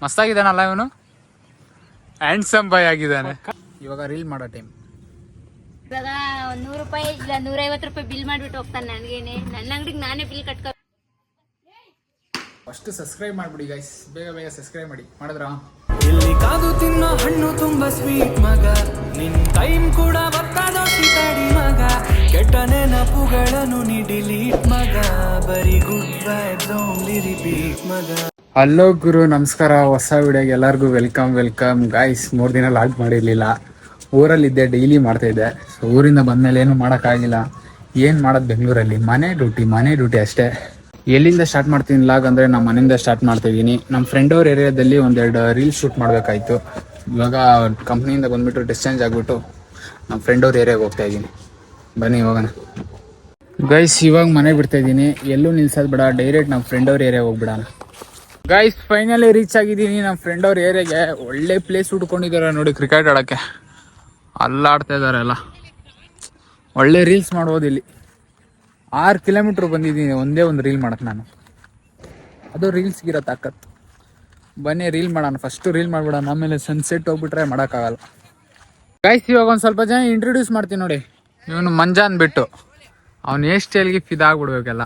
ಮಸ್ತಾಗಿದ್ದಾನಲ್ಲ ಇವನು, ಹ್ಯಾಂಡ್ಸಮ್ ಬಾಯ್ ಆಗಿದ್ದಾನೆ. ಇವಾಗ ರೀಲ್ ಮಾಡೋ ಟೈಮ್. ಇವಾಗ 100 ರೂಪಾಯಿ ಇಲ್ಲ 150 ರೂಪಾಯಿ ಬಿಲ್ ಮಾಡ್ಬಿಟ್ಟು ಹೋಗ್ತಾನೆ. ನನಗೇನೆ ನನ್ನ ಅಂಗಡಿಗೆ ನಾನೇ ಬಿಲ್ ಕಟ್ಕೊ. ಫಸ್ಟ್ ಸಬ್ಸ್ಕ್ರೈಬ್ ಮಾಡ್ಬಿಡಿ ಗೈಸ್, ಬೇಗ ಬೇಗ ಸಬ್ಸ್ಕ್ರೈಬ್ ಮಾಡಿದ್ರಾ? ಇಲ್ಲಿ ಕಾದು ತಿನ್ನೋ ಹಣ್ಣು ತುಂಬಾ ಸ್ವೀಟ್ ಮಗ, ನಿನ್ ಟೈಮ್ ಕೂಡ ಬರ್ತಾನೋ ಸಿತಾಡಿ ಮಗ, ಕೆಟ್ಟ ನೆನಪುಗಳನ್ನು ನೀ ಡಿಲೀಟ್ ಮಗ, ಬರೀ ಗುಡ್ ವೈಬ್ಸ್ ಓನ್ಲಿ ರಿಪೀಟ್ ಮಗ. ಹಲೋ ಗುರು, ನಮಸ್ಕಾರ. ಹೊಸ ವಿಡಿಯೋಗೆ ಎಲ್ಲರಿಗೂ ವೆಲ್ಕಮ್ ಗೈಸ್. 3 ದಿನ ಲಾಗ್ ಮಾಡಿರಲಿಲ್ಲ, ಊರಲ್ಲಿದ್ದೆ, ಡೈಲಿ ಮಾಡ್ತಾ ಇದ್ದೆ. ಸೊ ಊರಿಂದ ಬಂದಮೇಲೆ ಏನು ಮಾಡೋಕ್ಕಾಗಿಲ್ಲ. ಏನು ಮಾಡೋದು ಬೆಂಗಳೂರಲ್ಲಿ, ಮನೆ ಡ್ಯೂಟಿ ಅಷ್ಟೇ. ಎಲ್ಲಿಂದ ಸ್ಟಾರ್ಟ್ ಮಾಡ್ತೀನಿ ಲಾಗ್ ಅಂದರೆ ನಮ್ಮ ಮನೆಯಿಂದ ಸ್ಟಾರ್ಟ್ ಮಾಡ್ತಾ ಇದ್ದೀನಿ. ನಮ್ಮ ಫ್ರೆಂಡ್ ಅವ್ರ ಏರಿಯಾದಲ್ಲಿ 1-2 ರೀಲ್ಸ್ ಶೂಟ್ ಮಾಡಬೇಕಾಯ್ತು. ಇವಾಗ ಕಂಪ್ನಿಯಿಂದ ಬಂದುಬಿಟ್ಟು ಡಿಸ್ಚಾರ್ಜ್ ಆಗಿಬಿಟ್ಟು ನಮ್ಮ ಫ್ರೆಂಡ್ ಅವ್ರ ಏರಿಯಾಗೆ ಹೋಗ್ತಾ ಇದ್ದೀನಿ. ಬನ್ನಿ ಹೋಗೋಣ ಗೈಸ್. ಇವಾಗ ಮನೆ ಬಿಡ್ತಾ ಇದ್ದೀನಿ, ಎಲ್ಲೂ ನಿಲ್ಸೋದು ಬೇಡ, ಡೈರೆಕ್ಟ್ ನಮ್ಮ ಫ್ರೆಂಡ್ ಅವ್ರ ಏರಿಯಾಗೆ ಹೋಗ್ಬಿಡೋಣ. ಗೈಸ್ ಫೈನಲಿ ರೀಚ್ ಆಗಿದ್ದೀನಿ ನಮ್ಮ ಫ್ರೆಂಡ್ ಅವ್ರ ಏರಿಯಾಗೆ. ಒಳ್ಳೆ ಪ್ಲೇಸ್ ಹುಡ್ಕೊಂಡಿದ್ದಾರೆ ನೋಡಿ, ಕ್ರಿಕೆಟ್ ಆಡೋಕ್ಕೆ ಅಲ್ಲಾಡ್ತಾ ಇದ್ದಾರೆ ಎಲ್ಲ. ಒಳ್ಳೆ ರೀಲ್ಸ್ ಮಾಡ್ಬೋದು ಇಲ್ಲಿ. 6 ಕಿಲೋಮೀಟ್ರ್ ಬಂದಿದ್ದೀನಿ ಒಂದೇ ಒಂದು ರೀಲ್ ಮಾಡೋಕ್ಕೆ ನಾನು. ಅದು ರೀಲ್ಸ್ಗಿರೋ ತಾಕತ್ತು. ಬನ್ನಿ ರೀಲ್ ಮಾಡೋಣ. ಫಸ್ಟು ರೀಲ್ ಮಾಡ್ಬಿಡೋಣ, ಆಮೇಲೆ ಸನ್ಸೆಟ್ ಹೋಗ್ಬಿಟ್ರೆ ಮಾಡೋಕ್ಕಾಗಲ್ಲ. ಗೈಸ್ ಇವಾಗ ಒಂದು ಸ್ವಲ್ಪ ಜನ ಇಂಟ್ರೊಡ್ಯೂಸ್ ಮಾಡ್ತೀನಿ ನೋಡಿ. ಇವನು ಮಂಜಾ ಅಂದ್ಬಿಟ್ಟು, ಅವ್ನು ಹೇರ್ ಸ್ಟೈಲ್ಗೆ ಫಿದಾಗ್ಬಿಡ್ಬೇಕೆಲ್ಲ.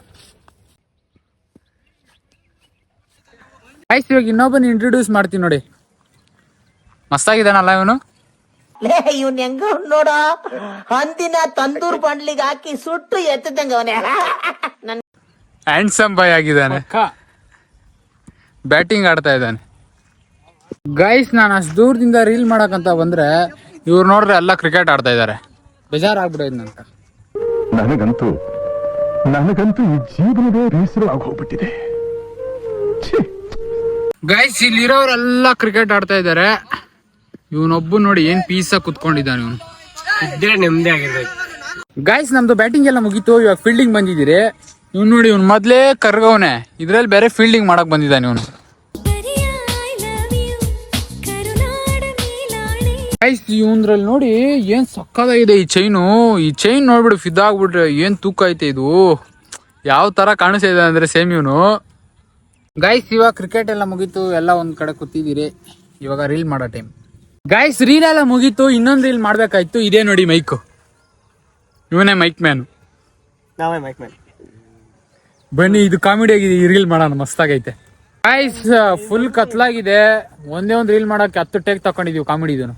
ಗೈಸ್ ಇವಾಗ ಇನ್ನೊಬ್ಬನ ಇಂಟ್ರೊಡ್ಯೂಸ್ ಮಾಡ್ತೀನಿ ನೋಡಿ. ಮಸ್ತಾಗಿದ್ದಾನಲ್ಲ ಇವನು. ಇವ್ನ ಹೆಂಗ ನೋಡ, ಅಂದಿನ ತಂದೂರ್ ಬಂಡ್ಲಿಗೆ ಹಾಕಿ ಸುಟ್ಟು ಎತ್ತದಂಗ ಅವನೇ. ಹ್ಯಾಂಡ್ಸಮ್ ಬಾಯ್ ಆಗಿದ್ದಾನೆ, ಬ್ಯಾಟಿಂಗ್ ಆಡ್ತಾ ಇದ್ದಾನೆ. ಗೈಸ್ ನಾನು ಅಷ್ಟು ದೂರದಿಂದ ರೀಲ್ ಮಾಡಕ್ಕಂತ ಬಂದ್ರೆ ಇವ್ರು ನೋಡ್ರೆ ಎಲ್ಲ ಕ್ರಿಕೆಟ್ ಆಡ್ತಾ ಇದ್ದಾರೆ. ಬೇಜಾರಾಗ್ಬಿಡೋದು ನಂತ. ನನಗಂತೂ ಈ ಜೀವನವೇ ಬೇಸರ ಆಗೋಗ್ಬಿಟ್ಟಿದೆ. ಗೈಸ್ ಇಲ್ಲಿರೋರೆಲ್ಲ ಕ್ರಿಕೆಟ್ ಆಡ್ತಾ ಇದ್ದಾರೆ. ಇವನೊಬ್ಬ ನೋಡಿ ಏನ್ ಪೀಸಾಗಿ ಕುತ್ಕೊಂಡಿದ್ದಾನೆ. ಇವನು ಇದ್ರೆ ನೆಮ್ಮದಿ ಆಗಿರ್ಬೇಕು. ಗೈಸ್ ನಮ್ದು ಬ್ಯಾಟಿಂಗ್ ಎಲ್ಲ ಮುಗೀತು, ಇವಾಗ ಫೀಲ್ಡಿಂಗ್ ಬಂದಿದ್ದೀರಿ. ಇವ್ನು ನೋಡಿ, ಇವ್ನು ಮೊದ್ಲೇ ಕರ್ಗವನೆ, ಇದ್ರಲ್ಲಿ ಬೇರೆ ಫೀಲ್ಡಿಂಗ್ ಮಾಡಕ್ ಬಂದಿದ್ದಾನೆ ಇವನು. ಗೈಸ್ ಇವಂದ್ರಲ್ಲಿ ನೋಡಿ ಏನ್ ಸಕ್ಕದಾಗಿದೆ ಈ ಚೈನ್ ನೋಡ್ಬಿಡು, ಫಿದಾಗ್ಬಿಟ್ರೆ ಏನ್ ತೂಕ ಐತೆ ಇದು. ಯಾವ ತರ ಕಾಣಿಸ್ತಾ ಇದೆ ಅಂದ್ರೆ ಸೇಮ್ ಇವನು. ಗೈಸ್ ಇವಾಗ ಕ್ರಿಕೆಟ್ ಎಲ್ಲ ಮುಗೀತು, ಎಲ್ಲ ಒಂದ್ ಕಡೆ ಕೂತಿದ್ದೀರಿ. ಇವಾಗ ರೀಲ್ ಮಾಡೋ ಟೈಮ್. ಗೈಸ್ ರೀಲ್ ಎಲ್ಲ ಮುಗೀತು, ಇನ್ನೊಂದು ರೀಲ್ ಮಾಡ್ಬೇಕಾಯ್ತು. ಇದೇ ನೋಡಿ ಮೈಕು, ಇವನೇ ಮೈಕ್ ಮ್ಯಾನ್. ನಾವೇ ಮೈಕ್ ಮ್ಯಾನ್. ಬನ್ನಿ ಇದು ಕಾಮಿಡಿ ಆಗಿದೆ, ಈ ರೀಲ್ ಮಾಡೋಣ, ಮಸ್ತಾಗೈತೆ. ಗೈಸ್ ಫುಲ್ ಕತ್ಲಾಗಿದೆ, ಒಂದೇ ಒಂದು ರೀಲ್ ಮಾಡಕ್ಕೆ 10 ಟೇಕ್ ತಕೊಂಡಿದೀವಿ ಕಾಮಿಡಿ ಇದನ್ನು.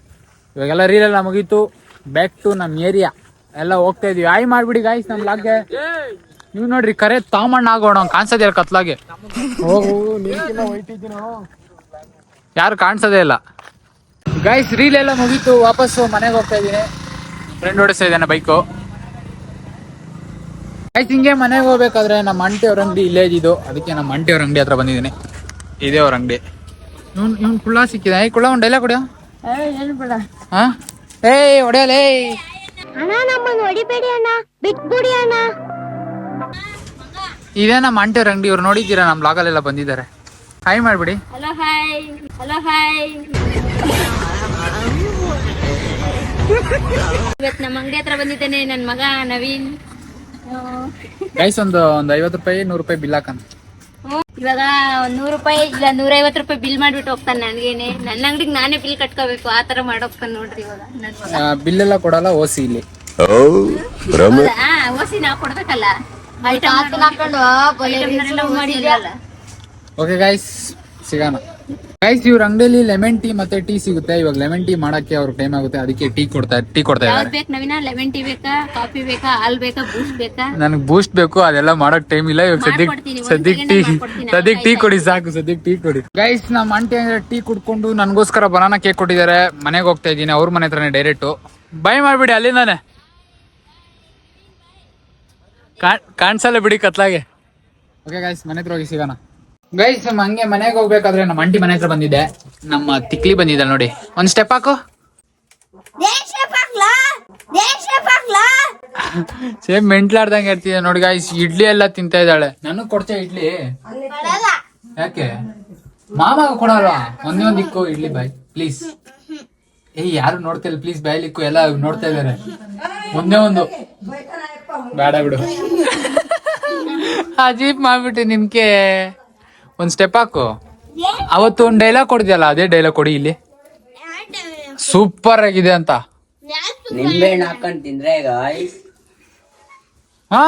ಇವಾಗೆಲ್ಲ ರೀಲ್ ಎಲ್ಲ ಮುಗೀತು, ಬ್ಯಾಕ್ ಟು ನಮ್ಮ ಏರಿಯಾ ಎಲ್ಲ ಹೋಗ್ತಾ ಇದೀವಿ. ಆಯ್ ಮಾಡ್ಬಿಡಿ ಗೈಸ್ ನಮ್ಮ ಲಾಗ್ಗೆ. ನೀವು ನೋಡ್ರಿ ಕರೆ ತಾಮಣ್ಣ ಆಗೋಣ, ಕಾಣಿಸೋದಿಲ್ಲ ಕತ್ಲಾಗೆ. ಯಾರು ಕಾಣಿಸೋದೇ ಇಲ್ಲ. ಗೈಸ್ ರೀಲ್ ಎಲ್ಲ ಮುಗೀತು, ವಾಪಸ್ಸು ಮನೆಗೆ ಹೋಗ್ತಾ ಇದ್ದೀನಿ. ಫ್ರೆಂಡ್ ಓಡಿಸ್ತಾ ಇದ್ದಾನೆ ಬೈಕು. ಗೈಸ್ ಹಿಂಗೆ ಮನೆಗೆ ಹೋಗ್ಬೇಕಾದ್ರೆ ನಮ್ಮ ಆಂಟಿ ಅವ್ರ ಅಂಗಡಿ ಇಲ್ಲೇ ಇದ್ದಿದ್ದು, ಅದಕ್ಕೆ ನಮ್ಮ ಆಂಟಿ ಅವ್ರ ಅಂಗಡಿ ಹತ್ರ ಬಂದಿದ್ದೀನಿ. ಇದೇ ಅವ್ರ ಅಂಗಡಿ. ಇವ್ನು ಕುಳ್ಳ ಸಿಕ್ಕಿದ. ಕುಳ್ಳ ಒಂದು ಡೈಲಾಗ್ ಹೊಡಿಯೋ. ಹಾ ಹೊಡೆಯಲೇ ಅಣ್ಣ, ನಮ್ಮನ್ನು ಹೊಡಿಬೇಡಿ ಅಣ್ಣ, ಬಿಟ್ಬಿಡಿ ಅಣ್ಣ. ಇದೇ ನಮ್ಮ ಆಂಟಿ ಅವ್ರ ಅಂಗಡಿ. ಇವ್ರು ನೋಡಿದ್ದೀರಾ, ನಮ್ಮ ಲಾಗಲ್ಲೆಲ್ಲ ಬಂದಿದ್ದಾರೆ. ಹಾಯ್ ಮಾಡ್ಬಿಡಿ. Hello hi. ಇವತ್ತು ನಮ್ಮ ಅಂಗಡಿ ಹತ್ರ ಬಂದಿದ್ದೇನೆ ನನ್ನ ಮಗ ನವೀನ್. ಗೈಸ್ ಒಂದು 50 ರೂಪಾಯಿ 100 ರೂಪಾಯಿ ಬಿಲ್ ಹಾಕಣ. ಇವಾಗ 100 ರೂಪಾಯಿ ಇಲ್ಲ 150 ರೂಪಾಯಿ ಬಿಲ್ ಮಾಡ್ಬಿಟ್ಟು ಹೋಗ್ತಾನೆ. ನನಗೇನೆ ನನ್ನ ಅಂಗಡಿಗೆ ನಾನೇ ಬಿಲ್ ಕಟ್ಕೋಬೇಕು, ಆ ತರ ಮಾಡೋಗ್ತಾನೆ ನೋಡ್ರಿ. ಇವಾಗ ಬಿಲ್ ಎಲ್ಲ ಕೊಡಲ್ಲ, ಓಸಿ ಇಲ್ಲಿ. ಓಸಿ ನಾವು ಕೊಡ್ಬೇಕಲ್ಲ. ಓಕೆ ಗೈಸ್ ಸಿಗೋಣ. ಗೈಸ್ ಇವ್ರ ಅಂಗಡಿಯಲ್ಲಿ ಲೆಮನ್ ಟೀ ಮತ್ತೆ ಟೀ ಸಿಗುತ್ತೆ. ಇವಾಗ ಲೆಮನ್ ಟೀ ಮಾಡಕ್ಕೆ ಅವ್ರ ಟೈಮ್ ಆಗುತ್ತೆ, ಅದಕ್ಕೆ ಟೀ ಕೊಡ್ತಾ ಇದ್ದಾರೆ. ಬೇಕು ನವೀನ? ಲೆಮನ್ ಟೀ ಬೇಕಾ, ಕಾಫಿ ಬೇಕಾ, ಹಾಲ್ ಬೇಕಾ, ಬೂಸ್ಟ್ ಬೇಕಾ? ನನಗೆ ಬೂಸ್ಟ್ ಬೇಕು, ಅದೆಲ್ಲ ಮಾಡಕ್ ಟೈಮ್ ಇಲ್ಲ. ಇವಾಗ ಸದ್ಯಕ್ಕೆ ಟೀ ಕೊಡಿ ಸಾಕು, ಸದ್ಯಕ್ಕೆ ಟೀ ಕೊಡಿ. ಗೈಸ್ ನಮ್ಮ ಆಂಟಿ ಅಂದ್ರೆ ಟೀ ಕುಡ್ಕೊಂಡು ನನಗೋಸ್ಕರ ಬನಾನಾ ಕೇಕ್ ಕೊಟ್ಟಿದ್ದಾರೆ. ಮನೆಗೆ ಹೋಗ್ತಾ ಇದ್ದೀನಿ, ಅವ್ರ ಮನೆ ಹತ್ರನೇ ಡೈರೆಕ್ಟು. ಬೈ ಮಾಡ್ಬಿಡಿ ಅಲ್ಲಿಂದಾನೆ, ಕಾಣಿಸಲ್ಲ ಬಿಡಿ ಕತ್ಲಾಗೆ. ಓಕೆ ಗೈಸ್ ಮನೆ ಹತ್ರ ಹೋಗಿ ಸಿಗೋಣ. ಗೈಸ್ ಹಂಗೆ ಮನೆಗೆ ಹೋಗ್ಬೇಕಾದ್ರೆ ನಮ್ಮ ಆಂಟಿ ಮನೆ ಹತ್ರ ಬಂದಿದ್ದೆ. ನಮ್ಮ ತಿಕ್ಲಿ ಬಂದಿದ್ದ ನೋಡಿ, ಒಂದ್ ಸ್ಟೆಪ್ ಹಾಕು. ಸೇಮ್ ಮೆಂಟ್ಲಾಡ್ದಂಗೆ ಇರ್ತಿದೆ ನೋಡಿ ಗೈಸ್. ಇಡ್ಲಿ ಎಲ್ಲ ತಿಂತಾ ಇದ್ದಾಳೆ. ನನಗ್ ಕೊಡ್ತೇ ಇಡ್ಲಿ? ಯಾಕೆ ಮಾಮ ಕೊಡಲ್ವಾ? ಒಂದ್ ಇಕ್ಕು ಇಡ್ಲಿ ಬಾಯ್ ಪ್ಲೀಸ್. ಯಾರು ನೋಡ್ತಿಲ್ಲ ಪ್ಲೀಸ್, ಬಾಯ್ಲಿಕ್ಕು. ಎಲ್ಲ ನೋಡ್ತಾ ಇದಾರೆ. ಒಂದೇ ಒಂದು ಬೇಡ ಬಿಡು. ಅಜೀಬ್ ಮಾಡ್ಬಿಟ್ಟು ನಿಮ್ಗೆ. ಒಂದ್ ಸ್ಟೆಪ್ ಹಾಕು. ಅವತ್ತು ಒಂದು ಡೈಲಾಗ್ ಕೊಡ್ತೀಯಲ್ಲ, ಅದೇ ಡೈಲಾಗ್ ಕೊಡಿ ಇಲ್ಲಿ. ಸೂಪರ್ ಆಗಿದೆ ಅಂತ. ನಿಂಬೆಹಣ್ಣು ಹಾಕೊಂಡ್ ತಿಂದ್ರೆ ಗಾಯ್ಸ್ ಹಾ,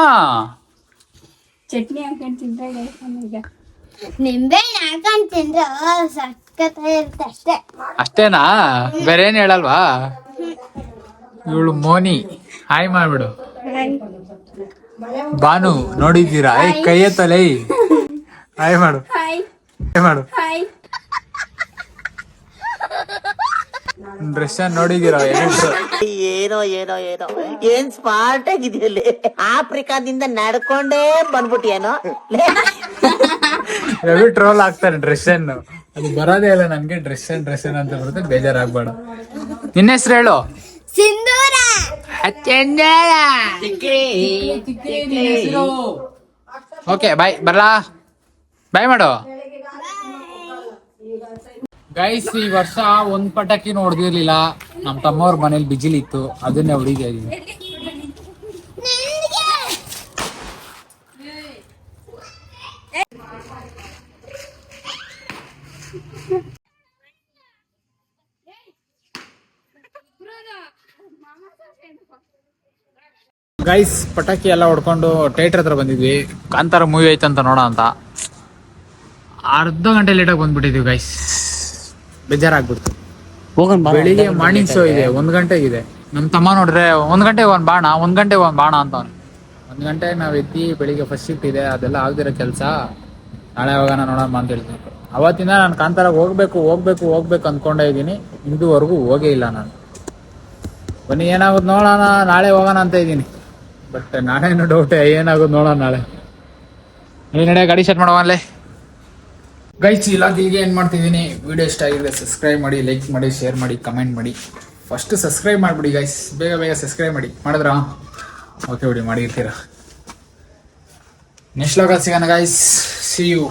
ನಿಂಬೆ ಹಾಕೊಂಡ್ ತಿಂದ್ರೆ ಸಕ್ಕತ್ತ ಇರುತ್ತೆ ಅಷ್ಟೇ. ಅಷ್ಟೇನಾ? ಬೇರೆ ಏನ್ ಹೇಳಲ್ವಾ? ಇವಳು ಮೋನಿ, ಹಾಯ್ ಮಾಡ್ಬಿಡು. ಬಾನು ನೋಡಿದ್ದೀರಾ? ಕೈ ಎತ್ತಲೇ, ಹಾಯ್ ಮಾಡು, ಹಾಯ್ ಮಾಡು. ಡ್ರೆಸ್ ನೋಡಿದ್ದೀರಾ? ಏನೋ ಏನೋ ಏನೋ ಏನ್ ಸ್ಮಾರ್ಟ್ ಆಗಿದೆಯಲ್ಲಿ. ಆಫ್ರಿಕಾದಿಂದ ನಡ್ಕೊಂಡೇ ಬಂದ್ಬಿಟ್ಟಿಯೇನೋ. ಹೆವಿ ಟ್ರೋಲ್ ಆಗ್ತಾರೆ ಡ್ರೆಸ್ ಅನ್ನು. ಅದು ಬರೋದೇ ಇಲ್ಲ ನನ್ಗೆ. ಡ್ರೆಸ್ ಅಂತ ಬರುತ್ತೆ, ಬೇಜಾರಾಗ್ಬೇಡ. ನಿನ್ನ ಹೆಸರು ಹೇಳು. ಸಿಂಧೂರ. ಓಕೆ ಬಾಯ್, ಬರ್ಲಾ? ಬಾಯ್ ಮಾಡು. ಗೈಸ್, ಈ ವರ್ಷ ಒಂದ್ ಪಟಾಕಿನೂ ಹೊಡೆದಿರ್ಲಿಲ್ಲ. ನಮ್ ತಮ್ಮವ್ರ ಮನೇಲಿ ಬಿಜಿಲಿ ಇತ್ತು, ಅದನ್ನೇ ಹೊಡಿತಾ ಇದೀವಿ. ಗೈಸ್, ಪಟಾಕಿ ಎಲ್ಲ ಹೊಡ್ಕೊಂಡು ಥಿಯೇಟರ್ ಹತ್ರ ಬಂದಿದ್ವಿ. ಕಾಂತಾರ ಮೂವಿ ಐತಂತ ನೋಡ ಅಂತ. ಅರ್ಧ ಗಂಟೆ ಲೇಟಾಗಿ ಬಂದ್ಬಿಟ್ಟಿದ್ವಿ ಗೈಸ್. ಬೇಜಾರಾಗ್ಬಿಡ್ತು. ಬೆಳಿಗ್ಗೆ ಮಾರ್ನಿಂಗ್ ಶೋ ಇದೆ, 1 ಗಂಟೆಗಿದೆ. ನಮ್ ತಮ್ಮ ನೋಡ್ರೆ 1 ಗಂಟೆಗೆ ಒಂದ್ ಬಾಣ ಅಂತ. 1 ಗಂಟೆಗೆ ನಾವ್ ಎದ್ದಿ, ಬೆಳಿಗ್ಗೆ ಫಸ್ಟ್ ಶಿಫ್ಟ್ ಇದೆ, ಅದೆಲ್ಲ ಆಗ್ದಿರೋ ಕೆಲಸ. ನಾಳೆ ಹೋಗೋಣ ನೋಡೋಣ ಅಂತ ಹೇಳ್ತೀನಿ. ಅವತ್ತಿಂದ ನಾನು ಕಾಂತಾರ ಹೋಗ್ಬೇಕು ಅನ್ಕೊಂಡೇ ಇದ್ದೀನಿ. ಇದುವರೆಗೂ ಹೋಗೇ ಇಲ್ಲ ನಾನು. ಬನ್ನಿ, ಏನಾಗುತ್ತೆ ನೋಡೋಣ. ನಾಳೆ ಹೋಗೋಣ ಅಂತ ಇದ್ದೀನಿ, ಬಟ್ ನಾಳೆನೂ ಡೌಟ್ ಏನಾಗುತ್ತೆ ನೋಡೋಣ ನಾಳೆ. ನೀನ್ ನಡೆ, ಗಾಡಿ ಸ್ಟಾರ್ಟ್ ಮಾಡುವ ಅಲ್ಲೇ. ಗೈಸ್, ಇಲ್ಲಿಗೆ ಏನ್ ಮಾಡ್ತಿದ್ದೀನಿ. ವಿಡಿಯೋ ಇಷ್ಟ ಆಗಿದೆ ಸಬ್ಸ್ಕ್ರೈಬ್ ಮಾಡಿ, ಲೈಕ್ ಮಾಡಿ, ಶೇರ್ ಮಾಡಿ, ಕಮೆಂಟ್ ಮಾಡಿ. ಫಸ್ಟ್ ಸಬ್ಸ್ಕ್ರೈಬ್ ಮಾಡ್ಬಿಡಿ ಗೈಸ್, ಬೇಗ ಸಬ್ಸ್ಕ್ರೈಬ್ ಮಾಡಿ. ಮಾಡಿದ್ರಾ? ಓಕೆ ಬಿಡಿ, ಮಾಡಿರ್ತೀರಾ. ನೆಕ್ಸ್ಟ್ ಲಾಗಲ್ಲಿ ಸಿಗೋಣ ಗೈಸ್. C you.